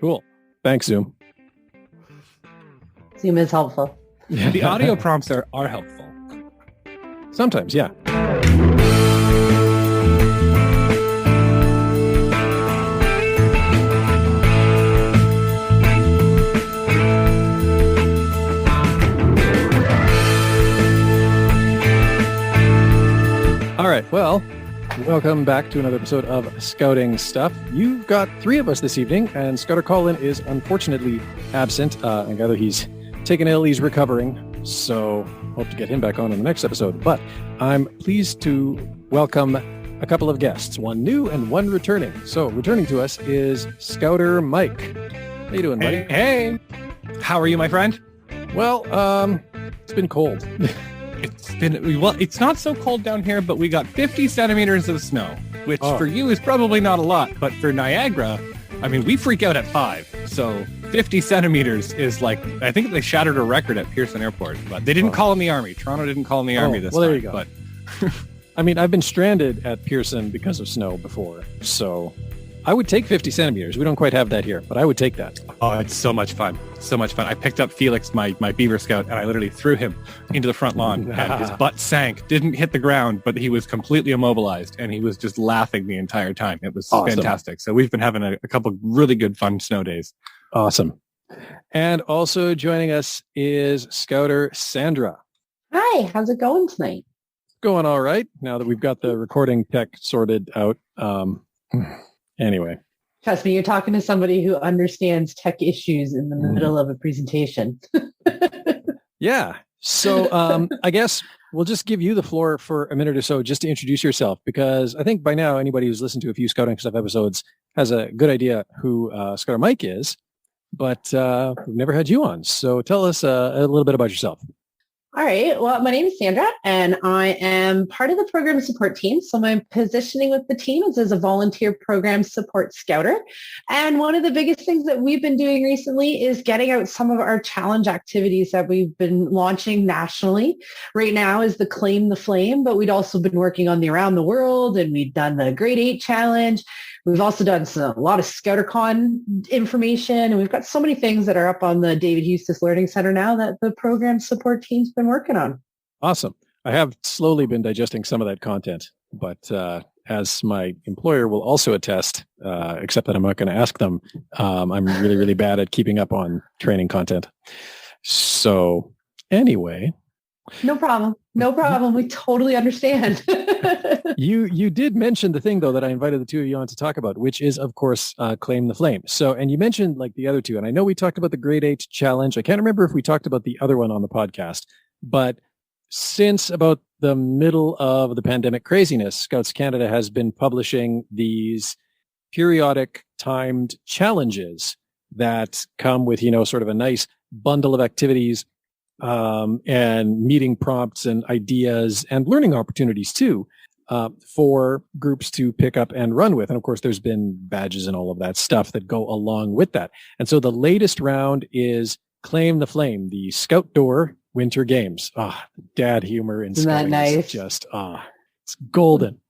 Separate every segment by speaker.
Speaker 1: Cool. Thanks, Zoom.
Speaker 2: Zoom is helpful.
Speaker 3: The audio prompts are helpful.
Speaker 1: Sometimes, yeah. All right, well, welcome back to another episode of Scouting Stuff. You've got three of us this evening, and Scouter Colin is unfortunately absent. I gather he's taken ill, he's recovering, so hope to get him back on in the next episode. But I'm pleased to welcome a couple of guests, one new and one returning. So returning to us is Scouter Mike. How you doing, buddy?
Speaker 3: Hey. How are you, my friend?
Speaker 1: Well, it's been cold.
Speaker 3: It's not so cold down here, but we got 50 centimeters of snow, which for you is probably not a lot, but for Niagara, I mean, we freak out at 5. So 50 centimeters is like, I think they shattered a record at Pearson Airport, but they didn't call in the Army. Toronto didn't call in the Army this time.
Speaker 1: There you go.
Speaker 3: But
Speaker 1: I mean, I've been stranded at Pearson because of snow before, so I would take 50 centimeters. We don't quite have that here, but I would take that.
Speaker 3: Oh, it's so much fun. So much fun. I picked up Felix, my Beaver Scout, and I literally threw him into the front lawn, and his butt sank, didn't hit the ground, but he was completely immobilized, and he was just laughing the entire time. It was awesome. Fantastic. So we've been having a couple really good fun snow days.
Speaker 1: Awesome. And also joining us is Scouter Sandra.
Speaker 2: Hi, how's it going tonight?
Speaker 1: Going all right, now that we've got the recording tech sorted out. Anyway.
Speaker 2: Trust me, you're talking to somebody who understands tech issues in the middle of a presentation.
Speaker 1: Yeah. So I guess we'll just give you the floor for a minute or so just to introduce yourself, because I think by now anybody who's listened to a few Scouting Stuff episodes has a good idea who Scouter Mike is, but we've never had you on. So tell us a little bit about yourself.
Speaker 2: All right. Well, my name is Sandra, and I am part of the program support team. So my positioning with the team is as a volunteer program support scouter. And one of the biggest things that we've been doing recently is getting out some of our challenge activities that we've been launching nationally. Right now is the Claim the Flame, but we'd also been working on the Around the World, and we've done the Grade 8 Challenge. We've also done a lot of ScouterCon information, and we've got so many things that are up on the David Eustace Learning Center now that the program support team's been working on.
Speaker 1: Awesome. I have slowly been digesting some of that content, but as my employer will also attest, except that I'm not going to ask them, I'm really, really bad at keeping up on training content. So anyway.
Speaker 2: No problem. No problem. We totally understand.
Speaker 1: You did mention the thing, though, that I invited the two of you on to talk about, which is, of course, Claim the Flame. So, and you mentioned like the other two, and I know we talked about the Grade 8 Challenge. I can't remember if we talked about the other one on the podcast, but since about the middle of the pandemic craziness, Scouts Canada has been publishing these periodic timed challenges that come with, sort of a nice bundle of activities and meeting prompts and ideas and learning opportunities too, for groups to pick up and run with. And of course, there's been badges and all of that stuff that go along with that. And so the latest round is Claim the Flame, the Scout Door Winter Games. Dad humor in scouting
Speaker 2: nice?
Speaker 1: Is just, it's golden.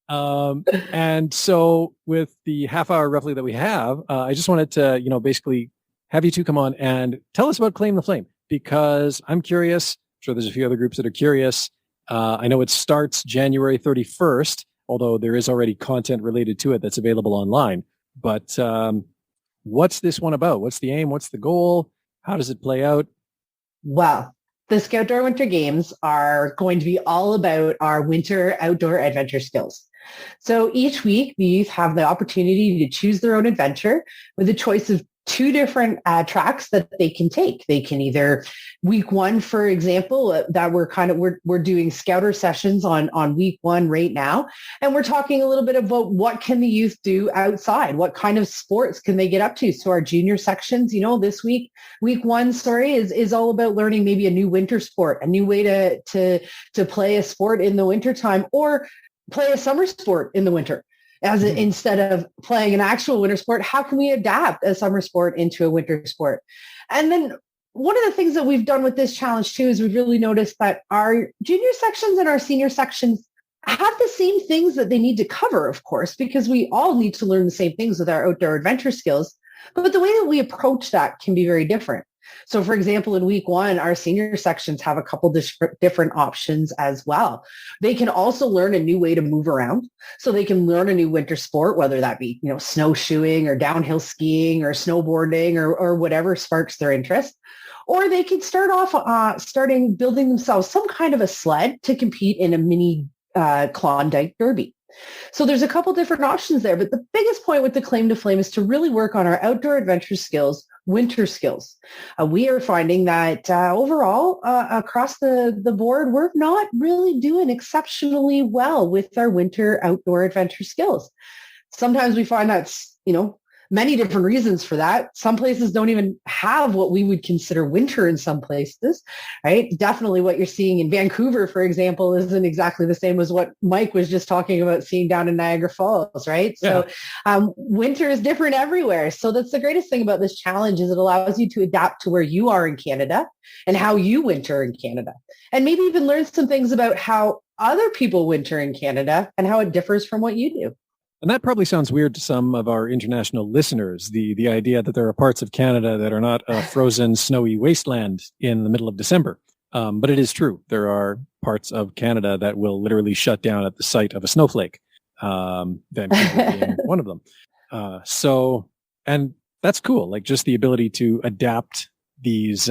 Speaker 1: And so with the half hour roughly that we have, I just wanted to, basically have you two come on and tell us about Claim the Flame, because I'm curious. I'm sure there's a few other groups that are curious. I know it starts January 31st, although there is already content related to it that's available online. But what's this one about? What's the aim? What's the goal? How does it play out?
Speaker 2: Well, the Scout Door Winter Games are going to be all about our winter outdoor adventure skills. So each week, the youth have the opportunity to choose their own adventure with a choice of 2 different tracks that they can take. They can either, week 1, for example, that we're doing scouter sessions on week 1 right now. And we're talking a little bit about what can the youth do outside? What kind of sports can they get up to? So our junior sections, this week 1, is all about learning maybe a new winter sport, a new way to play a sport in the wintertime, or play a summer sport in the winter. Instead of playing an actual winter sport, how can we adapt a summer sport into a winter sport? And then one of the things that we've done with this challenge too is we've really noticed that our junior sections and our senior sections have the same things that they need to cover, of course, because we all need to learn the same things with our outdoor adventure skills. But the way that we approach that can be very different. So, for example, in week one, our senior sections have a couple different options as well. They can also learn a new way to move around. So they can learn a new winter sport, whether that be, snowshoeing or downhill skiing or snowboarding or whatever sparks their interest. Or they could start off building themselves some kind of a sled to compete in a mini Klondike Derby. So there's a couple different options there, but the biggest point with the Claim to Flame is to really work on our outdoor adventure skills, winter skills. We are finding that overall, across the board, we're not really doing exceptionally well with our winter outdoor adventure skills. Sometimes we find that's, many different reasons for that. Some places don't even have what we would consider winter in some places, right? Definitely what you're seeing in Vancouver, for example, isn't exactly the same as what Mike was just talking about seeing down in Niagara Falls, right? Yeah. So winter is different everywhere. So that's the greatest thing about this challenge is it allows you to adapt to where you are in Canada and how you winter in Canada. And maybe even learn some things about how other people winter in Canada and how it differs from what you do.
Speaker 1: And that probably sounds weird to some of our international listeners, the idea that there are parts of Canada that are not a frozen, snowy wasteland in the middle of December. But it is true. There are parts of Canada that will literally shut down at the sight of a snowflake, Vancouver being one of them. And that's cool. Like just the ability to adapt these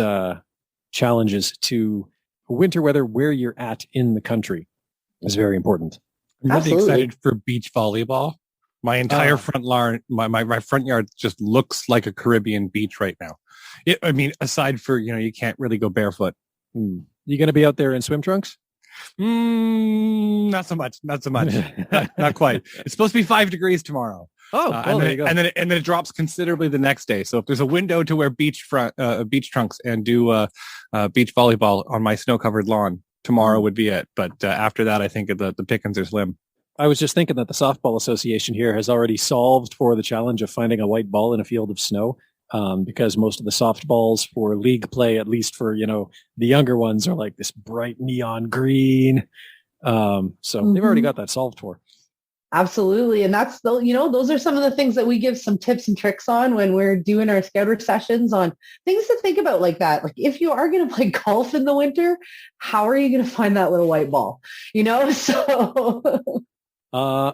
Speaker 1: challenges to winter weather where you're at in the country is very important.
Speaker 3: I'm really excited for beach volleyball. My entire front lawn, my front yard just looks like a Caribbean beach right now. Aside for, you can't really go barefoot.
Speaker 1: You going to be out there in swim trunks?
Speaker 3: Not so much. Not quite. It's supposed to be 5 degrees tomorrow.
Speaker 1: There you go.
Speaker 3: And then it drops considerably the next day. So if there's a window to wear beach trunks and do beach volleyball on my snow-covered lawn, tomorrow would be it. But after that, I think the pickings are slim.
Speaker 1: I was just thinking that the Softball Association here has already solved for the challenge of finding a white ball in a field of snow, because most of the softballs for league play, at least for, the younger ones, are like this bright neon green. So they've already got that solved for.
Speaker 2: Absolutely. And that's those are some of the things that we give some tips and tricks on when we're doing our scouter sessions on things to think about like that. Like if you are going to play golf in the winter, how are you going to find that little white ball?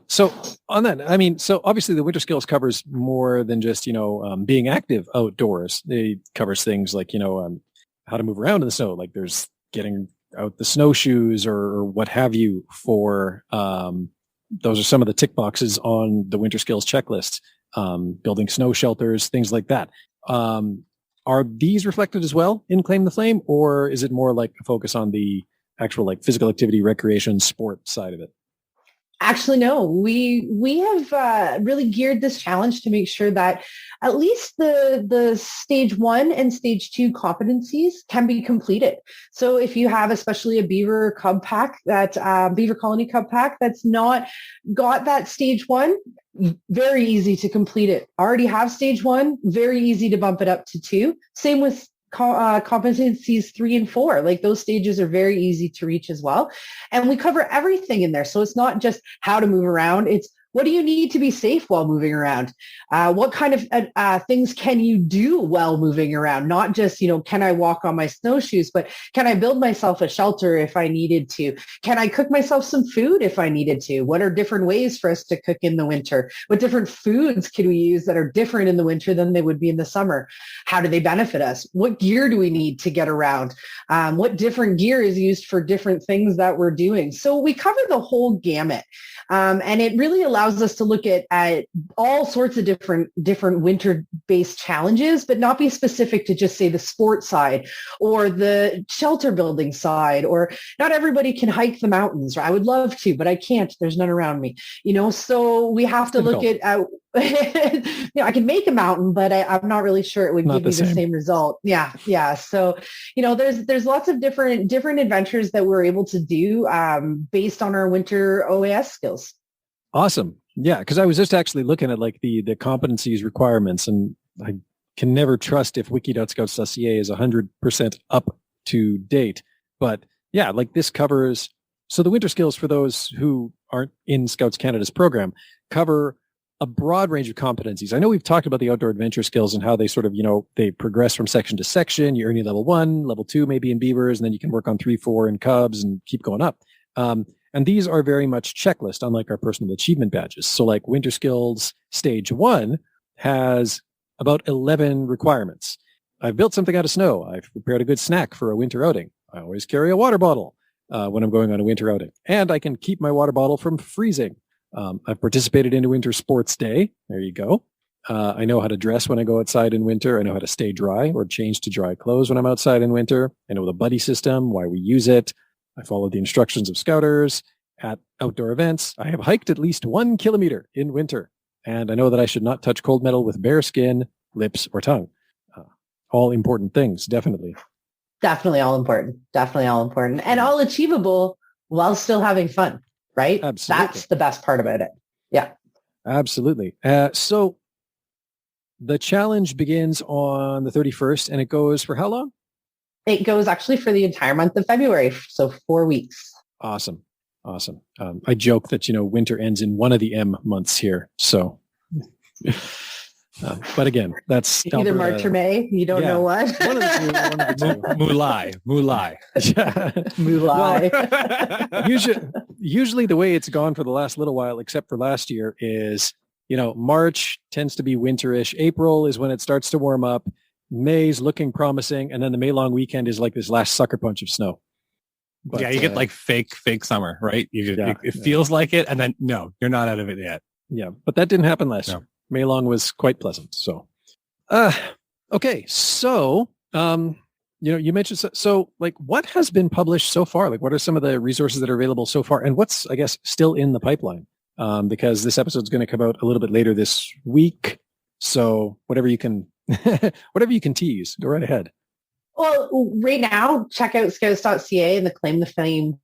Speaker 1: So on that, so obviously the winter skills covers more than just, being active outdoors. It covers things like, how to move around in the snow, like there's getting out the snowshoes or what have you for, those are some of the tick boxes on the winter skills checklist, building snow shelters, things like that. Are these reflected as well in Claim the Flame, or is it more like a focus on the actual like physical activity, recreation, sport side of it?
Speaker 2: Actually, no, we have really geared this challenge to make sure that at least the stage 1 and stage 2 competencies can be completed. So if you have especially a beaver cub pack, that beaver colony cub pack that's not got that stage 1, very easy to complete it. Already have stage 1, very easy to bump it up to 2. Same with competencies 3 and 4. Like those stages are very easy to reach as well. And we cover everything in there. So it's not just how to move around. It's what do you need to be safe while moving around? What kind of things can you do while moving around? Not just, can I walk on my snowshoes, but can I build myself a shelter if I needed to? Can I cook myself some food if I needed to? What are different ways for us to cook in the winter? What different foods can we use that are different in the winter than they would be in the summer? How do they benefit us? What gear do we need to get around? What different gear is used for different things that we're doing? So we cover the whole gamut. And it really allows us to look at all sorts of different winter-based challenges, but not be specific to just say the sport side or the shelter building side, or not everybody can hike the mountains. I would love to, but I can't. There's none around me, so we have to look at I can make a mountain, but I'm not really sure it would give me the same result. Yeah. So, there's lots of different adventures that we're able to do based on our winter OAS skills.
Speaker 1: Awesome. Yeah, because I was just actually looking at like the competencies requirements, and I can never trust if wiki.scouts.ca is 100% up to date. But yeah, like this covers So the winter skills, for those who aren't in Scouts Canada's program, cover a broad range of competencies. I know we've talked about the outdoor adventure skills and how they sort of, they progress from section to section. You earn your level 1, level 2, maybe in beavers, and then you can work on 3, 4 in cubs and keep going up. And these are very much checklist, unlike our personal achievement badges. So like winter skills stage 1 has about 11 requirements. I've built something out of snow. I've prepared a good snack for a winter outing. I always carry a water bottle when I'm going on a winter outing. And I can keep my water bottle from freezing. I've participated in a winter sports day. There you go. I know how to dress when I go outside in winter. I know how to stay dry or change to dry clothes when I'm outside in winter. I know the buddy system, why we use it. I follow the instructions of Scouters at outdoor events. I have hiked at least 1 kilometer in winter. And I know that I should not touch cold metal with bare skin, lips, or tongue. All important things, definitely.
Speaker 2: Definitely all important. Definitely all important. And all achievable while still having fun, right?
Speaker 1: Absolutely.
Speaker 2: That's the best part about it. Yeah.
Speaker 1: Absolutely. So the challenge begins on the 31st and it goes for how long?
Speaker 2: It goes actually for the entire month of February. So 4 weeks.
Speaker 1: Awesome. I joke that, winter ends in one of the M months here. So, but again, that's
Speaker 2: either
Speaker 1: Alberta.
Speaker 2: March or May. You don't know what.
Speaker 1: One of the two.
Speaker 3: Mulai.
Speaker 1: Mulai. Usually the way it's gone for the last little while, except for last year, is, March tends to be winterish. April is when it starts to warm up. May's looking promising. And then the May long weekend is like this last sucker punch of snow. But,
Speaker 3: you get like fake summer, right? It feels like it. And then, no, you're not out of it yet.
Speaker 1: Yeah. But that didn't happen last year. May long was quite pleasant. So, okay. So, you mentioned, so like what has been published so far? Like what are some of the resources that are available so far? And what's, I guess, still in the pipeline? Because this episode is going to come out a little bit later this week. So whatever you can tease, go right ahead.
Speaker 2: Well, right now, check out scouts.ca and the Claim the Flame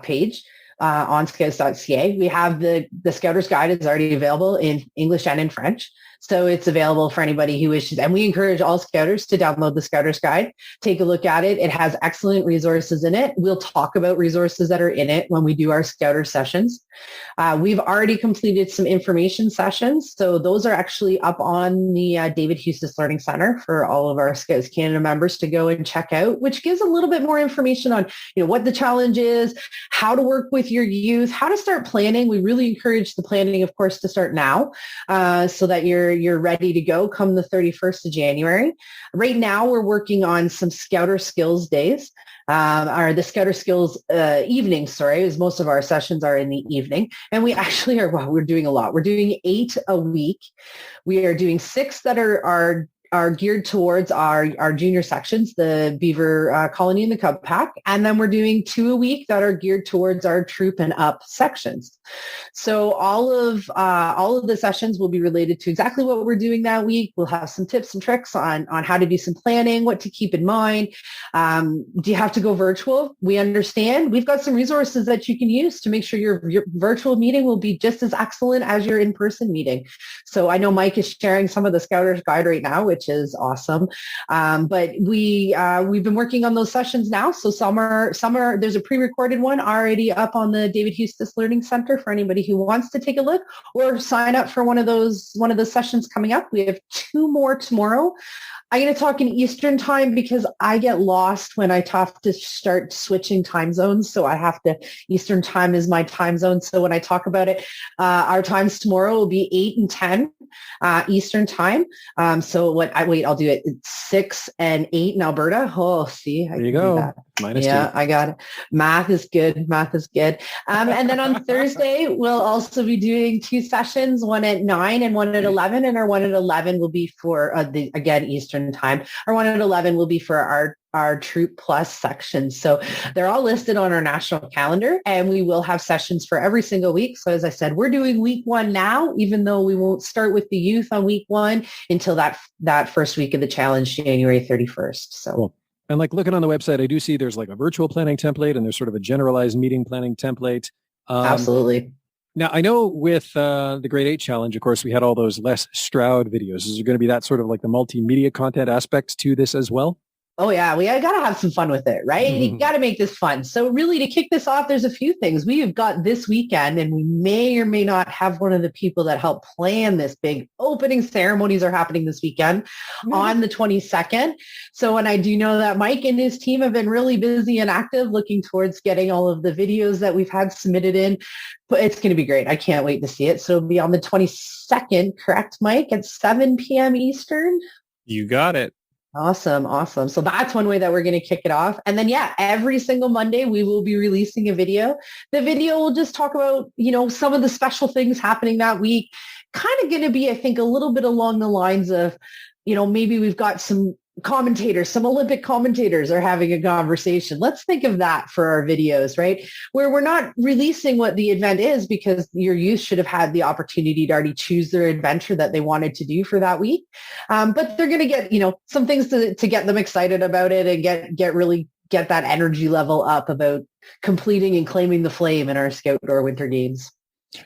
Speaker 2: page on scouts.ca. We have the Scouter's Guide is already available in English and in French. So it's available for anybody who wishes. And we encourage all Scouters to download the Scouter's Guide. Take a look at it. It has excellent resources in it. We'll talk about resources that are in it when we do our Scouter sessions. We've already completed some information sessions. So those are actually up on the David Hustis Learning Center for all of our Scouts Canada members to go and check out, which gives a little bit more information on, what the challenge is, how to work with your youth, how to start planning. We really encourage the planning, of course, to start now so that you're ready to go come the 31st of January. Right now, we're working on some Scouter Skills days. Or the Scouter Skills evenings, as most of our sessions are in the evening. And we actually we're doing a lot. We're doing 8 a week. We are doing 6 that are geared towards our junior sections, the Beaver Colony and the Cub Pack. And then we're doing 2 a week that are geared towards our troop and up sections. So all of the sessions will be related to exactly what we're doing that week. We'll have some tips and tricks on how to do some planning, what to keep in mind. Do you have to go virtual? We understand. We've got some resources that you can use to make sure your virtual meeting will be just as excellent as your in-person meeting. So I know Mike is sharing some of the Scouter's Guide right now, which is awesome. But we've been working on those sessions now. So some are there's a pre-recorded one already up on the David Hustis Learning Center for anybody who wants to take a look or sign up for one of those sessions coming up. We have 2 more tomorrow. I'm going to talk in Eastern time because I get lost when I have to start switching time zones. So Eastern time is my time zone. So when I talk about it, our times tomorrow will be 8 and 10 Eastern time. I'll do it. It's 6 and 8 in Alberta. Oh, see,
Speaker 1: there you go.
Speaker 2: -2. I got it. Math is good. And then on Thursday, we'll also be doing 2 sessions, one at 9 and one at 11. And our one at 11 will be for again, Eastern time. Our one at 11 will be for our Troop Plus section. So they're all listed on our national calendar and we will have sessions for every single week. So as I said, we're doing week 1 now, even though we won't start with the youth on week 1 until that first week of the challenge, January 31st. So.
Speaker 1: Cool. And like looking on the website, I do see there's like a virtual planning template and there's sort of a generalized meeting planning template.
Speaker 2: Absolutely.
Speaker 1: Now, I know with the Grade 8 Challenge, of course, we had all those Les Stroud videos. Is there going to be that sort of like the multimedia content aspects to this as well?
Speaker 2: Oh yeah, we got to have some fun with it, right? You got to make this fun. So really to kick this off, there's a few things we have got this weekend, and we may or may not have one of the people that help plan this big opening ceremonies are happening this weekend on the 22nd. So, and I do know that Mike and his team have been really busy and active looking towards getting all of the videos that we've had submitted in, but it's going to be great. I can't wait to see it. So it'll be on the 22nd, correct, Mike, at 7 p.m. Eastern?
Speaker 3: You got it.
Speaker 2: Awesome. So that's one way that we're going to kick it off. And then, every single Monday, we will be releasing a video. The video will just talk about, some of the special things happening that week. Kind of going to be, I think, a little bit along the lines of, maybe we've got some commentators, some Olympic commentators are having a conversation. Let's think of that for our videos, right? Where we're not releasing what the event is because your youth should have had the opportunity to already choose their adventure that they wanted to do for that week. But they're going to get, some things to get them excited about it and get that energy level up about completing and claiming the flame in our Scout or Winter Games.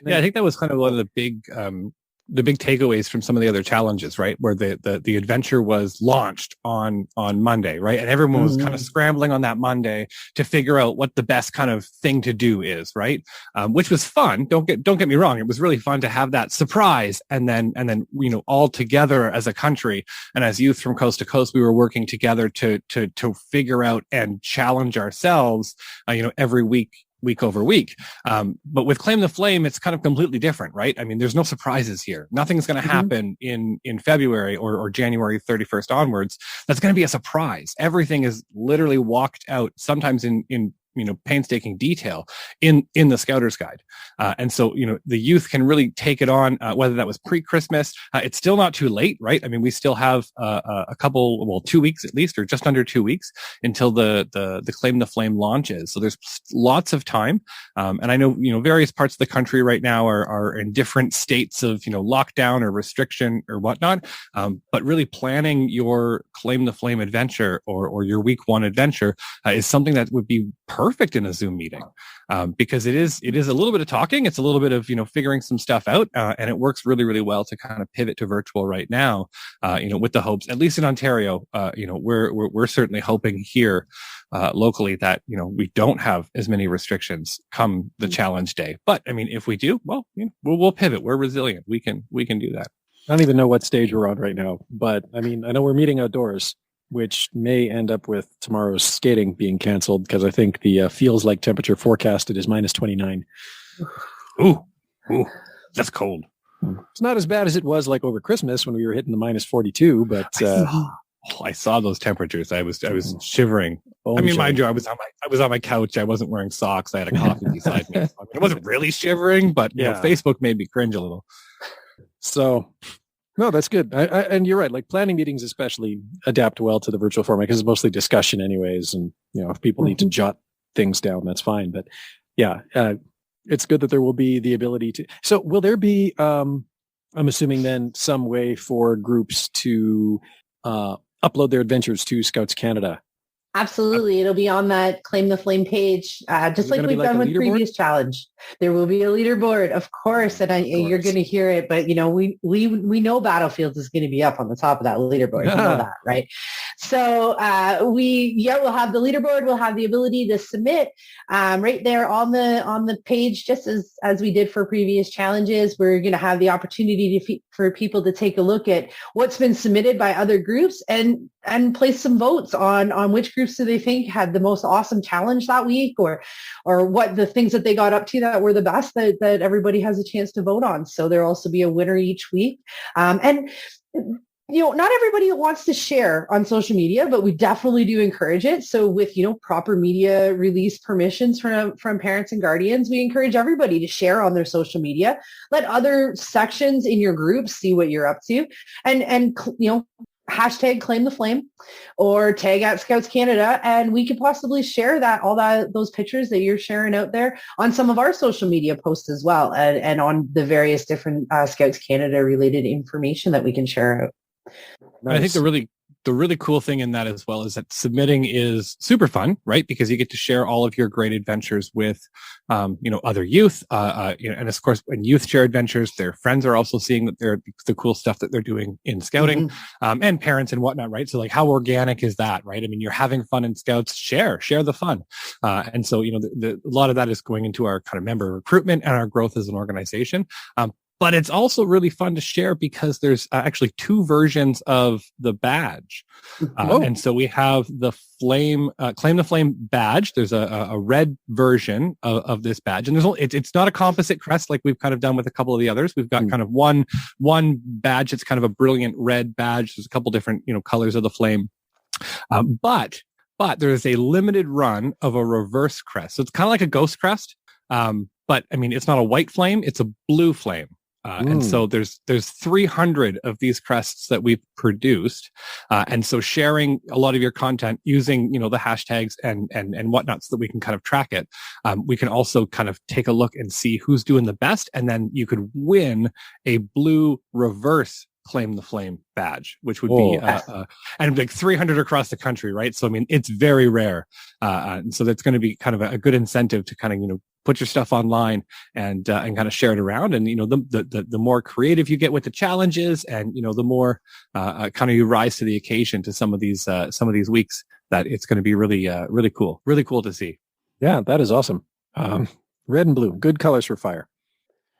Speaker 3: Yeah, I think that was kind of one of the big takeaways from some of the other challenges, right? Where the adventure was launched on Monday, right? And everyone was kind of scrambling on that Monday to figure out what the best kind of thing to do is, right? Which was fun. Don't get me wrong. It was really fun to have that surprise. And then, all together as a country and as youth from coast to coast, we were working together to figure out and challenge ourselves, every week over week. But with Claim the Flame, it's kind of completely different, right? I mean, there's no surprises here. Nothing's going to happen in February or January 31st onwards. That's going to be a surprise. Everything is literally walked out, sometimes in painstaking detail in the Scouter's Guide. And so, the youth can really take it on, whether that was pre-Christmas. It's still not too late, right? I mean, we still have a couple, 2 weeks at least, or just under 2 weeks until the Claim the Flame launches. So there's lots of time. And I know, various parts of the country right now are in different states of, lockdown or restriction or whatnot. But really planning your Claim the Flame adventure or your week one adventure is something that would be perfect in a Zoom meeting, because it is a little bit of talking. It's a little bit of, figuring some stuff out. And it works really, really well to kind of pivot to virtual right now, with the hopes, at least in Ontario, we're certainly hoping here, locally that, we don't have as many restrictions come the challenge day. But I mean, if we do, well, we'll pivot. We're resilient. We can do that.
Speaker 1: I don't even know what stage we're on right now, but I mean, I know we're meeting outdoors, which may end up with tomorrow's skating being canceled because I think the feels like temperature forecasted is minus 29.
Speaker 3: Ooh, that's cold.
Speaker 1: It's not as bad as it was like over Christmas when we were hitting the minus 42, but
Speaker 3: I saw those temperatures. I was shivering. I mean, mind you, I was on my couch. I wasn't wearing socks. I had a coffee beside me. So, I wasn't really shivering, but Facebook made me cringe a little.
Speaker 1: So. No, that's good. And you're right. Like planning meetings especially adapt well to the virtual format because it's mostly discussion anyways. And, if people need to jot things down, that's fine. But it's good that there will be the ability to. So will there be, I'm assuming then, some way for groups to upload their adventures to Scouts Canada?
Speaker 2: Absolutely. It'll be on that Claim the Flame page, just like we've done with previous challenge. There will be a leaderboard, of course, and you're going to hear it. But, we know Battlefields is going to be up on the top of that leaderboard. You know that, right? So we'll have the leaderboard. We'll have the ability to submit right there on the page, just as we did for previous challenges. We're going to have the opportunity for people to take a look at what's been submitted by other groups and place some votes on which groups do they think had the most awesome challenge that week or what the things that they got up to that were the best that everybody has a chance to vote on. So there'll also be a winner each week. And not everybody wants to share on social media, but we definitely do encourage it. So with, proper media release permissions from parents and guardians, we encourage everybody to share on their social media. Let other sections in your group see what you're up to and hashtag Claim the Flame or tag at Scouts Canada, and we could possibly share those pictures that you're sharing out there on some of our social media posts as well, and on the various different Scouts Canada related information that we can share out.
Speaker 3: Nice. I think the really the really cool thing in that as well is that submitting is super fun, right? Because you get to share all of your great adventures with, other youth, and of course, when youth share adventures, their friends are also seeing that they're the cool stuff that they're doing in scouting, and parents and whatnot, right? So like, how organic is that, right? I mean, you're having fun in scouts, share the fun. And so, a lot of that is going into our kind of member recruitment and our growth as an organization. But it's also really fun to share because there's actually 2 versions of the badge. And so we have the Claim the Flame badge. There's a red version of this badge. And it's not a composite crest like we've kind of done with a couple of the others. We've got kind of one badge. It's kind of a brilliant red badge. There's a couple different, colors of the flame. But there is a limited run of a reverse crest. So it's kind of like a ghost crest. But I mean, it's not a white flame. It's a blue flame. And so there's 300 of these crests that we've produced. And so sharing a lot of your content using, the hashtags and whatnot so that we can kind of track it. We can also kind of take a look and see who's doing the best. And then you could win a blue reverse Claim the Flame badge, which would be, and like 300 across the country, right? So, I mean, it's very rare. And so that's going to be kind of a good incentive to kind of, put your stuff online and kind of share it around. And, the more creative you get with the challenges and, the more kind of you rise to the occasion to some of these weeks, that it's going to be really cool to see.
Speaker 1: Yeah, that is awesome. Red and blue, good colors for fire.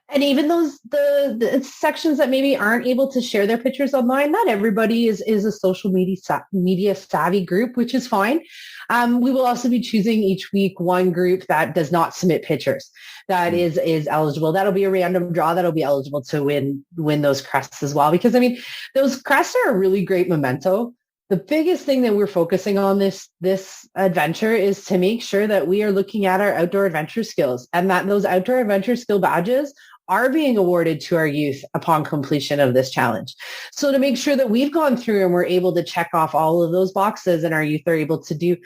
Speaker 2: And even those the sections that maybe aren't able to share their pictures online, not everybody is a social media savvy group, which is fine. We will also be choosing each week one group that does not submit pictures that is eligible. That'll be a random draw that'll be eligible to win those crests as well. Because I mean, those crests are a really great memento. The biggest thing that we're focusing on this adventure is to make sure that we are looking at our outdoor adventure skills and that those outdoor adventure skill badges are being awarded to our youth upon completion of this challenge. So to make sure that we've gone through and we're able to check off all of those boxes and our youth are able to do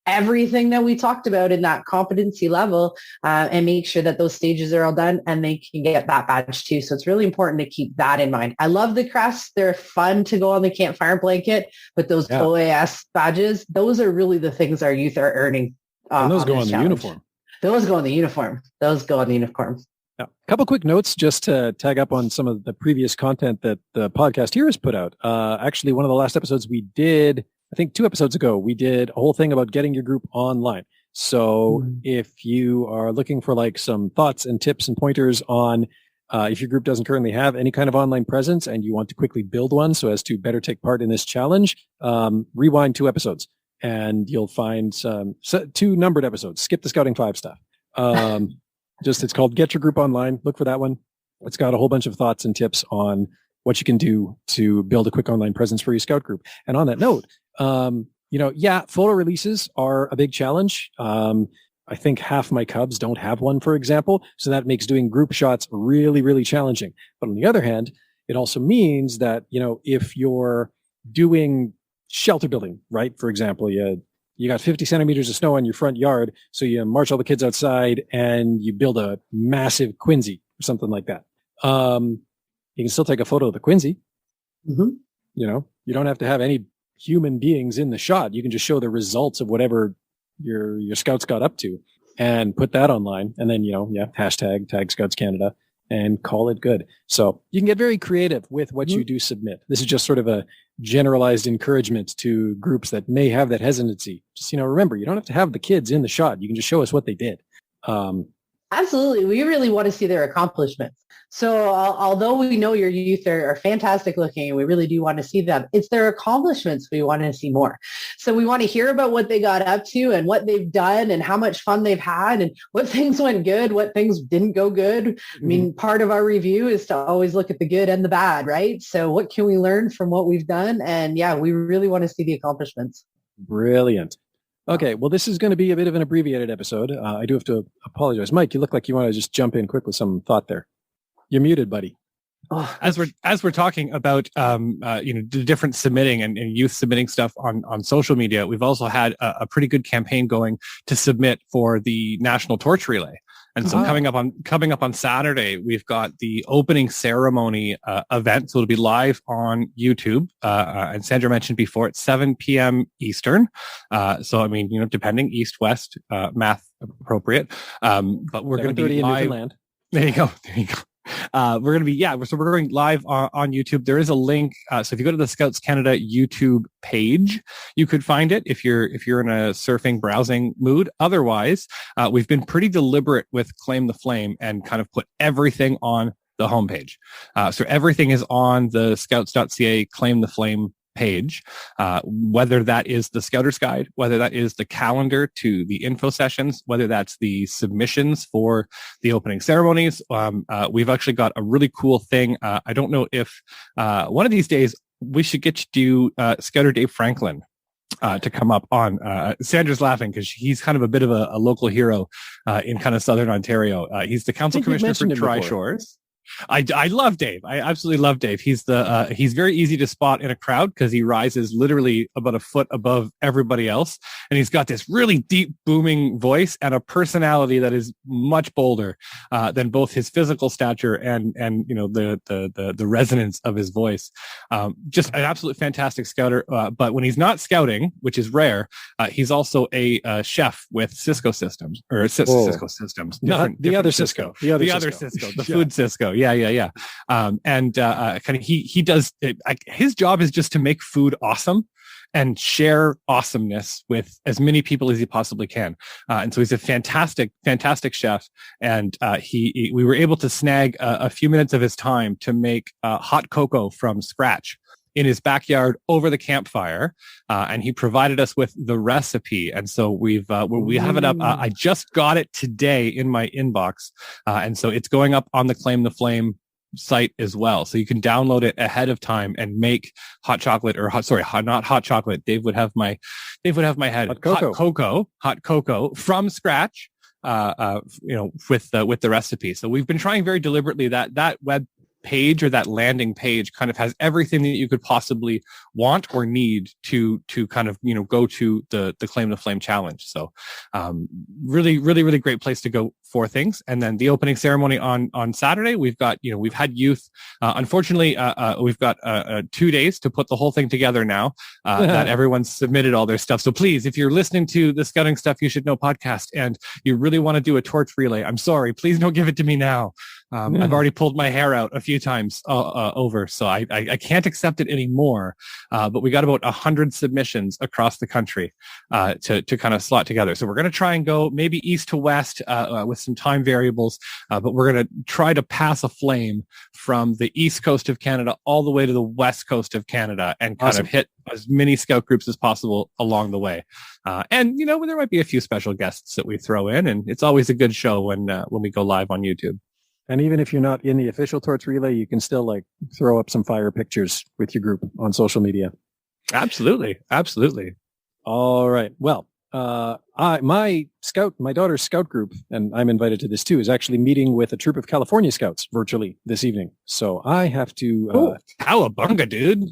Speaker 2: everything that we talked about in that competency level and make sure that those stages are all done and they can get that badge too. So it's really important to keep that in mind. I love the crests. They're fun to go on the campfire blanket, but those OAS badges, those are really the things our youth are earning.
Speaker 1: And those go on the uniform.
Speaker 2: Those go on the uniform. Those go on the uniform.
Speaker 1: A couple quick notes just to tag up on some of the previous content that the podcast here has put out. Actually, one of the last episodes we did, I think 2 episodes ago, we did a whole thing about getting your group online. So if you are looking for like some thoughts and tips and pointers on if your group doesn't currently have any kind of online presence and you want to quickly build one so as to better take part in this challenge, rewind 2 episodes and you'll find 2 numbered episodes. Skip the Scouting 5 stuff. It's called Get Your Group Online. Look for that one. It's got a whole bunch of thoughts and tips on what you can do to build a quick online presence for your scout group. And on that note, photo releases are a big challenge. I think half my Cubs don't have one, for example. So that makes doing group shots really, really challenging. But on the other hand, it also means that, if you're doing shelter building, right? For example, you got 50 centimeters of snow on your front yard. So you march all the kids outside and you build a massive Quincy or something like that. You can still take a photo of the Quincy. You don't have to have any human beings in the shot. You can just show the results of whatever your scouts got up to and put that online. And then, hashtag tag Scouts Canada and call it good. So you can get very creative with what you do submit. This is just sort of a generalized encouragement to groups that may have that hesitancy. Just, remember, you don't have to have the kids in the shot. You can just show us what they did.
Speaker 2: Absolutely. We really want to see their accomplishments. So although we know your youth are fantastic looking and we really do want to see them, it's their accomplishments we want to see more. So we want to hear about what they got up to and what they've done and how much fun they've had and what things went good, what things didn't go good. I mean, part of our review is to always look at the good and the bad, right? So what can we learn from what we've done? And we really want to see the accomplishments.
Speaker 1: Brilliant. Okay, well, this is going to be a bit of an abbreviated episode. I do have to apologize. Mike, you look like you want to just jump in quick with some thought there. You're muted, buddy.
Speaker 3: As we're talking about the different submitting and youth submitting stuff on social media, we've also had a pretty good campaign going to submit for the National Torch Relay. And so coming up on Saturday, we've got the opening ceremony event. So it'll be live on YouTube. And Sandra mentioned before, it's 7 p.m. Eastern. So, I mean, depending east, west, math appropriate. But we're going to be live.
Speaker 1: Newfoundland.
Speaker 3: There you go. We're going to be, so we're going live on YouTube. There is a link. So if you go to the Scouts Canada YouTube page, you could find it if you're in a surfing browsing mood. Otherwise, we've been pretty deliberate with Claim the Flame and kind of put everything on the homepage. So everything is on the scouts.ca Claim the Flame page, whether that is the Scouter's Guide, whether that is the calendar to the info sessions, whether that's the submissions for the opening ceremonies. We've actually got a really cool thing. I don't know if one of these days we should get you Scouter Dave Franklin to come up on. Sandra's laughing because he's kind of a bit of a local hero in kind of Southern Ontario. He's the council commissioner for Tri-Shores. I love Dave. I absolutely love Dave. He's he's very easy to spot in a crowd because he rises literally about a foot above everybody else. And he's got this really deep booming voice and a personality that is much bolder than both his physical stature and the resonance of his voice. Just an absolute fantastic scouter. But when he's not scouting, which is rare, he's also a chef with Cisco Systems Cisco Systems.
Speaker 1: The other Cisco.
Speaker 3: The food Cisco. Yeah. And kind of he does his job is just to make food awesome and share awesomeness with as many people as he possibly can. And so he's a fantastic chef. And we were able to snag a few minutes of his time to make hot cocoa from scratch in his backyard over the campfire. And he provided us with the recipe. And so we have it up. I just got it today in my inbox. And so it's going up on the Claim the Flame site as well. So you can download it ahead of time and make hot chocolate not hot chocolate. Dave would have my head. Hot cocoa from scratch, with the recipe. So we've been trying very deliberately that web page or that landing page kind of has everything that you could possibly want or need to kind of go to the Claim the Flame challenge. So really great place to go for things. And then the opening ceremony on Saturday, we've got we've had youth. Unfortunately, we've got 2 days to put the whole thing together now that everyone's submitted all their stuff. So please, if you're listening to the Scouting Stuff You Should Know podcast and you really want to do a torch relay, I'm sorry, please don't give it to me now. I've already pulled my hair out a few times over, so I can't accept it anymore. But we got about 100 submissions across the country to kind of slot together. So we're going to try and go maybe east to west with some time variables, but we're going to try to pass a flame from the east coast of Canada all the way to the west coast of Canada and kind of hit as many scout groups as possible along the way. And there might be a few special guests that we throw in, and it's always a good show when we go live on YouTube.
Speaker 1: And even if you're not in the official torch relay, you can still throw up some fire pictures with your group on social media.
Speaker 3: Absolutely.
Speaker 1: All right. Well, my daughter's scout group, and I'm invited to this too, is actually meeting with a troop of California Scouts virtually this evening. So I have to.
Speaker 3: Cowabunga, dude.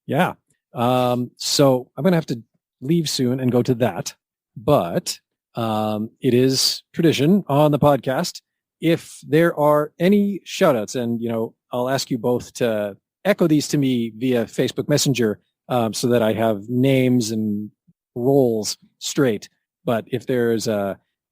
Speaker 1: Yeah. So I'm going to have to leave soon and go to that. But it is tradition on the podcast. If there are any shout-outs, and, I'll ask you both to echo these to me via Facebook Messenger so that I have names and roles straight. But if there's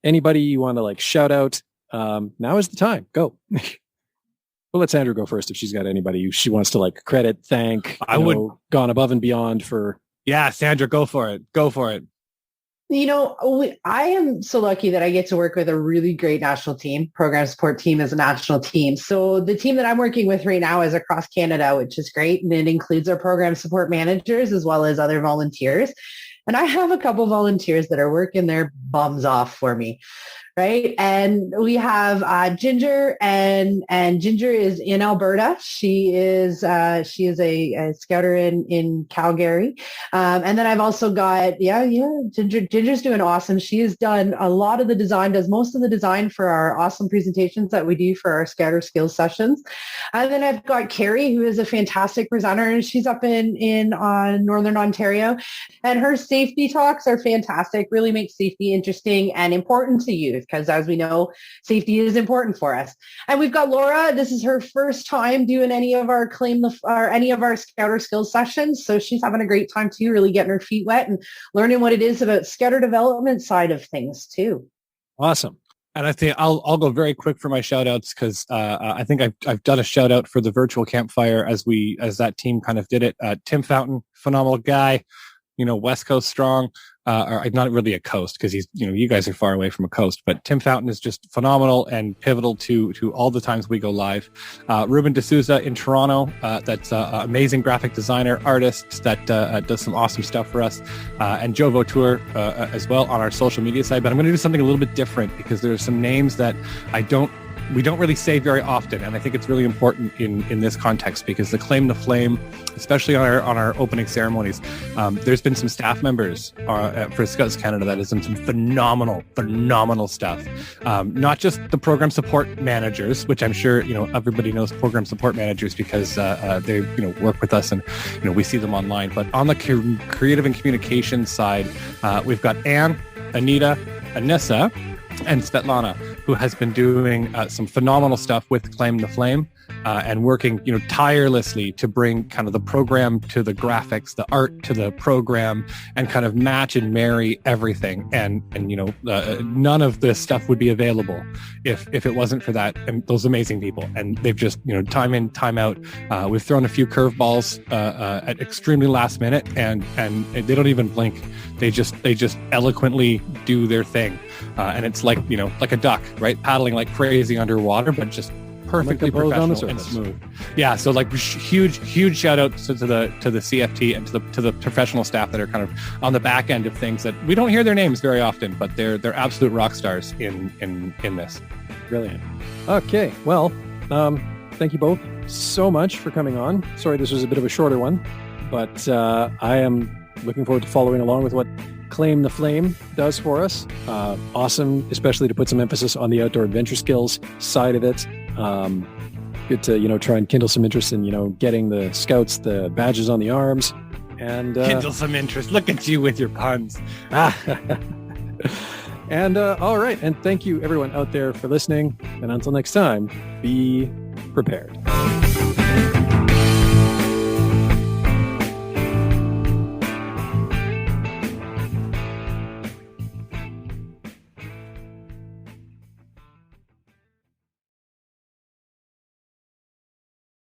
Speaker 1: anybody you want to shout out, now is the time. Go. We'll let Sandra go first if she's got anybody she wants to credit, thank. I would gone above and beyond for.
Speaker 3: Yeah, Sandra, go for it.
Speaker 2: I am so lucky that I get to work with a really great national team. Program support team is a national team. So the team that I'm working with right now is across Canada, which is great. And it includes our program support managers as well as other volunteers. And I have a couple volunteers that are working their bums off for me. Right. And we have Ginger, and Ginger is in Alberta. She is a scouter in Calgary. And then I've also got, Ginger's doing awesome. She has done a lot of the design, does most of the design for our awesome presentations that we do for our scouter skills sessions. And then I've got Carrie, who is a fantastic presenter, and she's up in Northern Ontario. And her safety talks are fantastic, really make safety interesting and important to youth. because as we know, safety is important for us. And we've got Laura. This is her first time doing any of our any of our Scouter skills sessions. So she's having a great time too, really getting her feet wet and learning what it is about Scouter development side of things too.
Speaker 1: Awesome.
Speaker 3: And I think I'll go very quick for my shout outs because I think I've done a shout out for the virtual campfire as that team kind of did it. Tim Fountain, phenomenal guy, West Coast strong, or not really a coast because he's, you guys are far away from a coast, but Tim Fountain is just phenomenal and pivotal to all the times we go live. Ruben D'Souza in Toronto, that's an amazing graphic designer, artist that does some awesome stuff for us. And Joe Vautour as well on our social media side. But I'm going to do something a little bit different because there are some names that we don't really say very often, and I think it's really important in this context because the Claim the Flame, especially on our opening ceremonies, there's been some staff members for Scouts Canada that has done some phenomenal stuff. Not just the program support managers, which I'm sure everybody knows program support managers because they work with us and we see them online. But on the creative and communication side, we've got Anne, Anita, Anissa, and Svetlana, who has been doing some phenomenal stuff with Claim the Flame and working, tirelessly to bring kind of the program to the graphics, the art to the program, and kind of match and marry everything. And none of this stuff would be available if it wasn't for that and those amazing people. And they've just, time in, time out, we've thrown a few curveballs at extremely last minute, and they don't even blink. They just eloquently do their thing. And it's like a duck, right? Paddling like crazy underwater, but just perfectly professional and smooth. Yeah. So huge shout out to the CFT and to the professional staff that are kind of on the back end of things that we don't hear their names very often, but they're absolute rock stars in this.
Speaker 1: Brilliant. Okay. Well, thank you both so much for coming on. Sorry, this was a bit of a shorter one, but I am looking forward to following along with what Claim the Flame does for us. Awesome, especially to put some emphasis on the outdoor adventure skills side of it. Good to, try and kindle some interest in, getting the Scouts the badges on the arms. And
Speaker 3: kindle some interest. Look at you with your puns.
Speaker 1: And all right. And thank you everyone out there for listening. And until next time, be prepared.